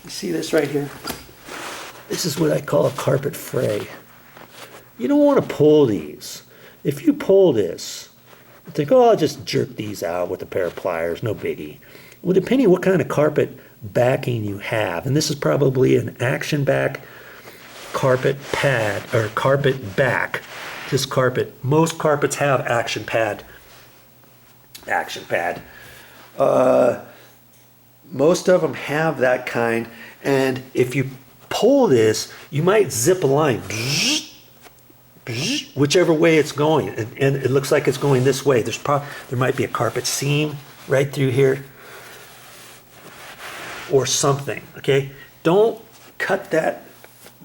You see this right here? This is what I call a carpet fray. You don't want to pull these. If you pull this, you think, oh, I'll just jerk these out with a pair of pliers, no biggie. Well, depending on what kind of carpet backing you have, and this is probably an action back carpet pad, or carpet back. This carpet, most carpets have action pad. Most of them have that kind, and if you pull this, you might zip a line, whichever way it's going, and it looks like it's going this way. There might be a carpet seam right through here, or something. Okay, don't cut that.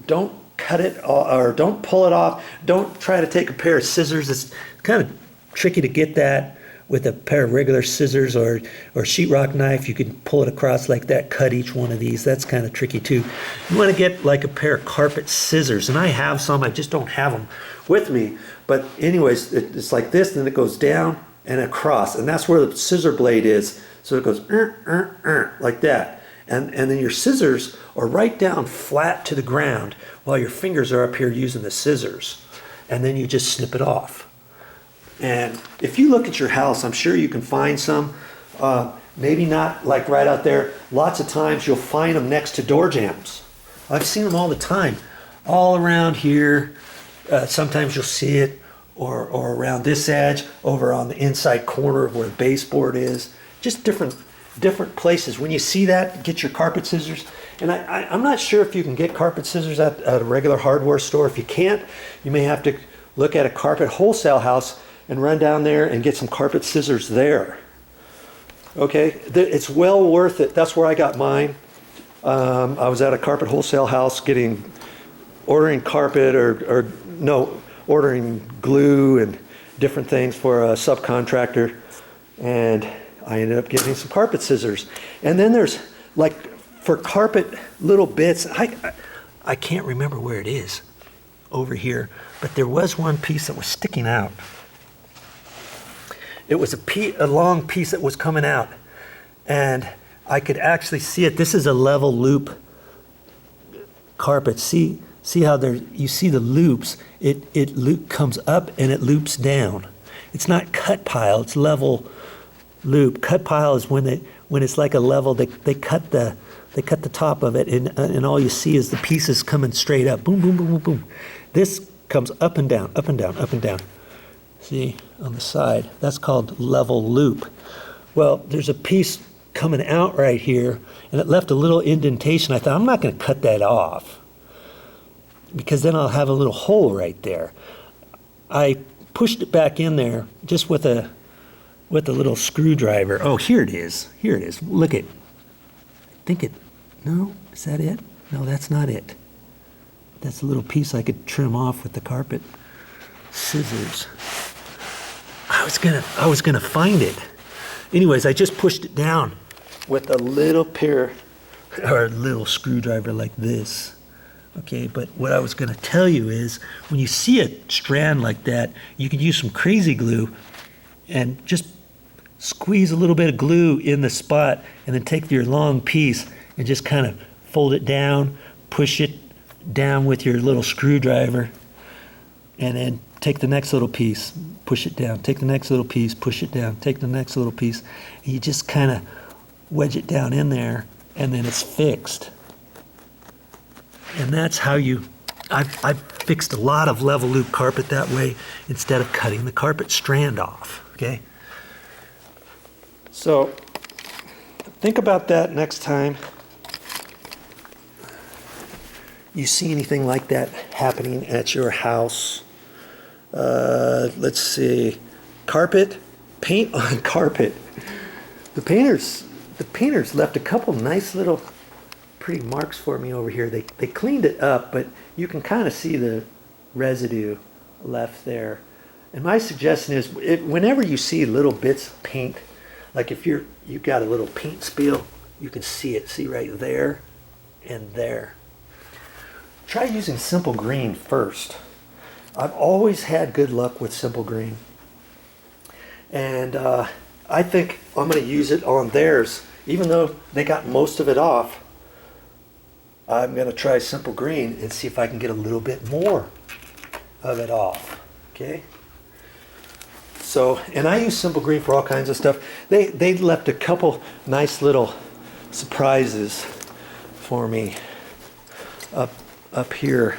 Don't cut it, or don't pull it off. Don't try to take a pair of scissors. It's kind of tricky to get that with a pair of regular scissors or sheetrock knife. You can pull it across like that, cut each one of these. That's kind of tricky too. You want to get like a pair of carpet scissors, and I have some. I just don't have them with me. But anyways, it's like this, and then it goes down and across, and that's where the scissor blade is. So it goes like that. And then your scissors are right down flat to the ground while your fingers are up here using the scissors. And then you just snip it off. And if you look at your house, I'm sure you can find some. Maybe not like right out there. Lots of times you'll find them next to door jambs. I've seen them all the time. All around here. Sometimes you'll see it or around this edge, over on the inside corner of where the baseboard is. Just different places. When you see that, get your carpet scissors. And I'm not sure if you can get carpet scissors at a regular hardware store. If you can't, you may have to look at a carpet wholesale house and run down there and get some carpet scissors there. Okay, it's well worth it. That's where I got mine. I was at a carpet wholesale house ordering carpet ordering glue and different things for a subcontractor, and I ended up getting some carpet scissors. And then there's like for carpet little bits, I can't remember where it is over here, but there was one piece that was sticking out. It was a long piece that was coming out, and I could actually see it. This is a level loop carpet. See how you see the loops. It comes up and it loops down. It's not cut pile, it's level loop. Cut pile is when it's like a level. They cut the top of it, and all you see is the pieces coming straight up. Boom, boom, boom, boom, boom. This comes up and down, up and down, up and down. See, on the side, that's called level loop. Well, there's a piece coming out right here, and it left a little indentation. I thought, I'm not going to cut that off, because then I'll have a little hole right there. I pushed it back in there just with a little screwdriver. Oh, here it is. Here it is. Look at. No, is that it? No, that's not it. That's a little piece I could trim off with the carpet scissors. I was gonna find it. Anyways, I just pushed it down with a little pair or a little screwdriver like this. Okay, but what I was gonna tell you is when you see a strand like that, you could use some crazy glue and just squeeze a little bit of glue in the spot, and then take your long piece and just kind of fold it down, push it down with your little screwdriver, and then take the next little piece, push it down, take the next little piece, push it down, take the next little piece, and you just kind of wedge it down in there, and then it's fixed. And that's how I've fixed a lot of level loop carpet that way, instead of cutting the carpet strand off, okay? So think about that next time you see anything like that happening at your house. Let's see, carpet, paint on carpet. The painters left a couple nice little pretty marks for me over here. They cleaned it up, but you can kind of see the residue left there. And my suggestion is, whenever you see little bits of paint, like if you've got a little paint spill, you can see it. See right there and there. Try using simple green first. I've always had good luck with simple green. And I think I'm going to use it on theirs. Even though they got most of it off, I'm going to try simple green and see if I can get a little bit more of it off. Okay. So, and I use simple green for all kinds of stuff. They left a couple nice little surprises for me up here.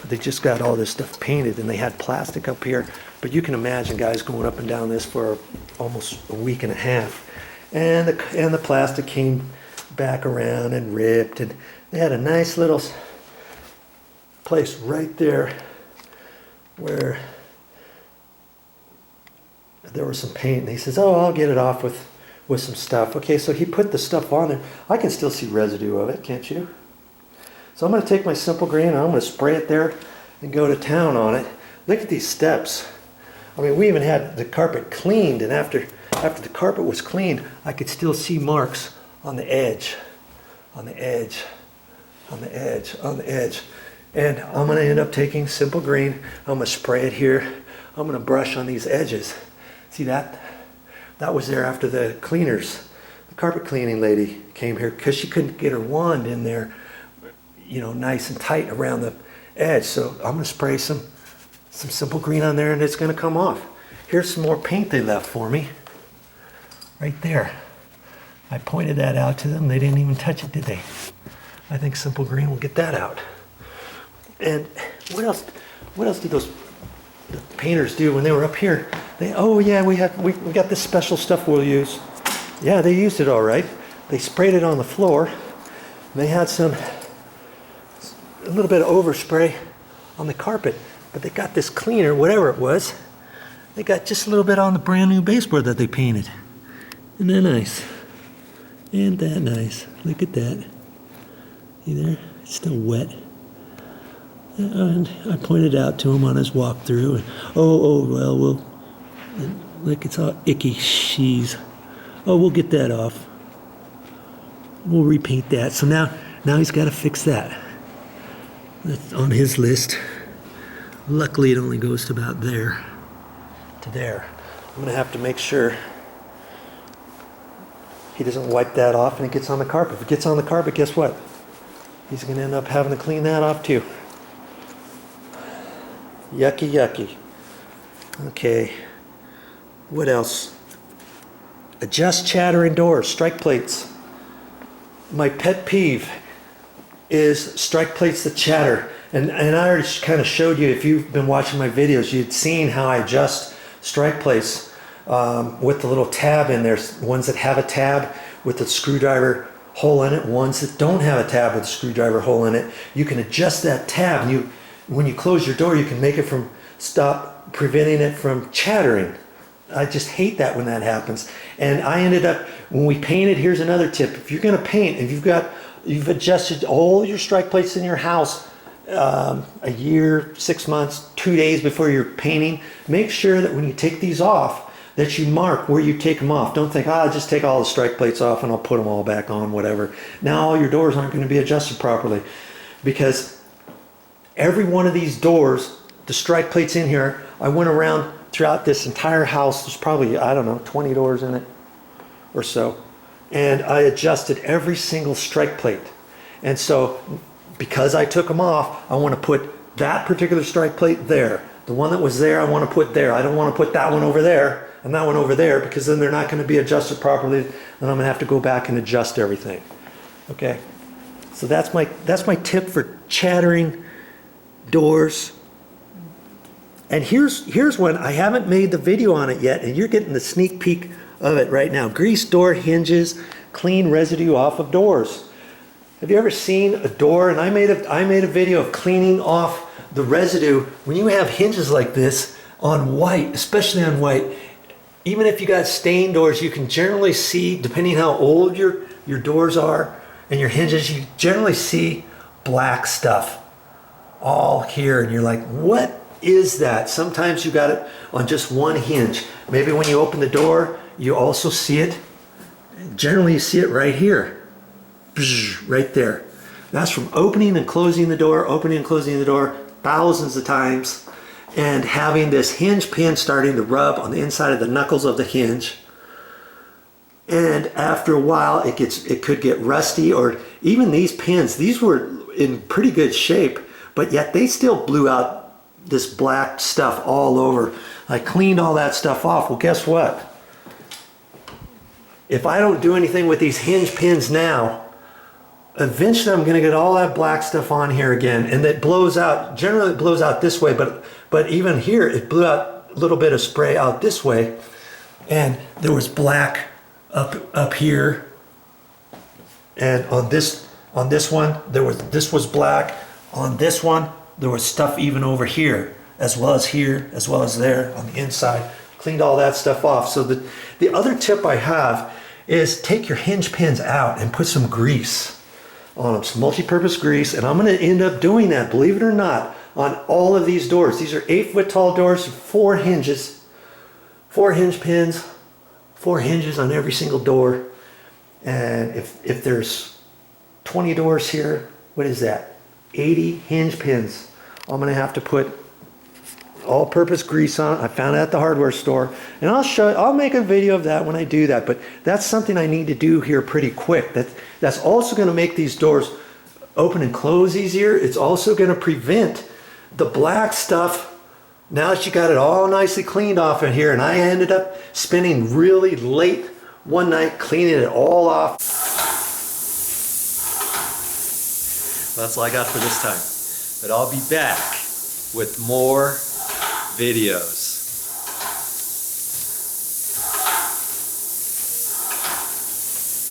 They just got all this stuff painted, and they had plastic up here. But you can imagine guys going up and down this for almost a week and a half, and the plastic came back around and ripped, and they had a nice little place right there where there was some paint, and he says, oh, I'll get it off with some stuff. Okay, so he put the stuff on there. I can still see residue of it, can't you? So I'm going to take my simple green and I'm going to spray it there and go to town on it. Look at these steps. I mean, we even had the carpet cleaned, and after the carpet was cleaned, I could still see marks on the edge, on the edge, on the edge, on the edge. And I'm going to end up taking simple green. I'm going to spray it here. I'm going to brush on these edges. See that? That was there after the cleaners. The carpet cleaning lady came here because she couldn't get her wand in there, you know, nice and tight around the edge. So I'm going to spray some simple green on there, and it's going to come off. Here's some more paint they left for me. Right there. I pointed that out to them. They didn't even touch it, did they? I think simple green will get that out. And what else did the painters do when they were up here? Oh yeah, we got this special stuff we'll use. Yeah, they used it all right. They sprayed it on the floor. They had a little bit of overspray on the carpet, but they got this cleaner, whatever it was. They got just a little bit on the brand new baseboard that they painted. Isn't that nice? Isn't that nice? Look at that. See there? It's still wet. And I pointed out to him on his walkthrough. Well, look, it's all icky cheese. Oh, we'll get that off. We'll repaint that. So now he's got to fix that. That's on his list. Luckily, it only goes to about there. To there. I'm going to have to make sure he doesn't wipe that off and it gets on the carpet. If it gets on the carpet, guess what? He's going to end up having to clean that off too. Yucky, yucky. Okay. What else? Adjust chatter indoors. Strike plates. My pet peeve is strike plates that chatter. And I already kind of showed you, if you've been watching my videos, you'd seen how I adjust strike plates with the little tab in there. Ones that have a tab with the screwdriver hole in it, ones that don't have a tab with a screwdriver hole in it. You can adjust that tab, and when you close your door, you can make it stop preventing it from chattering. I just hate that when that happens. And I ended up, when we painted, here's another tip. If you're going to paint, if you've adjusted all your strike plates in your house a year, 6 months, 2 days before you're painting, make sure that when you take these off, that you mark where you take them off. Don't think, I'll just take all the strike plates off and I'll put them all back on, whatever. Now all your doors aren't going to be adjusted properly, because every one of these doors, the strike plates in here, I went around throughout this entire house. There's probably, I don't know, 20 doors in it or so. And I adjusted every single strike plate. And so, because I took them off, I want to put that particular strike plate there. The one that was there, I want to put there. I don't want to put that one over there and that one over there, because then they're not going to be adjusted properly. And I'm going to have to go back and adjust everything. Okay? So that's my tip for chattering doors. And here's one. I haven't made the video on it yet, and you're getting the sneak peek of it right now. Grease door hinges, clean residue off of doors. Have you ever seen a door? And I made a video of cleaning off the residue. When you have hinges like this on white, especially on white, even if you got stained doors, you can generally see, depending how old your doors are and your hinges, you generally see black stuff all here, and you're like, what is that? Sometimes you got it on just one hinge. Maybe when you open the door, you also see it. Generally, you see it right here, right there. That's from opening and closing the door, thousands of times, and having this hinge pin starting to rub on the inside of the knuckles of the hinge. And after a while, it could get rusty, or even these pins. These were in pretty good shape, but yet they still blew out this black stuff all over. I cleaned all that stuff off. Well, guess what? If I don't do anything with these hinge pins now, eventually I'm gonna get all that black stuff on here again, and it blows out. Generally it blows out this way, but even here it blew out a little bit of spray out this way, and there was black up here, and on this one this was black. On this one there was stuff even over here, as well as here, as well as there on the inside. Cleaned all that stuff off. So the other tip I have is take your hinge pins out and put some grease on them, some multi-purpose grease, and I'm going to end up doing that, believe it or not, on all of these doors. These are 8-foot tall doors, 4 hinges, 4 hinge pins, 4 hinges on every single door. And if there's 20 doors here, what is that? 80 hinge pins. I'm going to have to put all-purpose grease on. I found it at the hardware store, and I'll make a video of that when I do that. But that's something I need to do here pretty quick. That's also going to make these doors open and close easier. It's also going to prevent the black stuff. Now that you got it all nicely cleaned off in here, and I ended up spending really late one night cleaning it all off. That's all I got for this time, but I'll be back with more videos.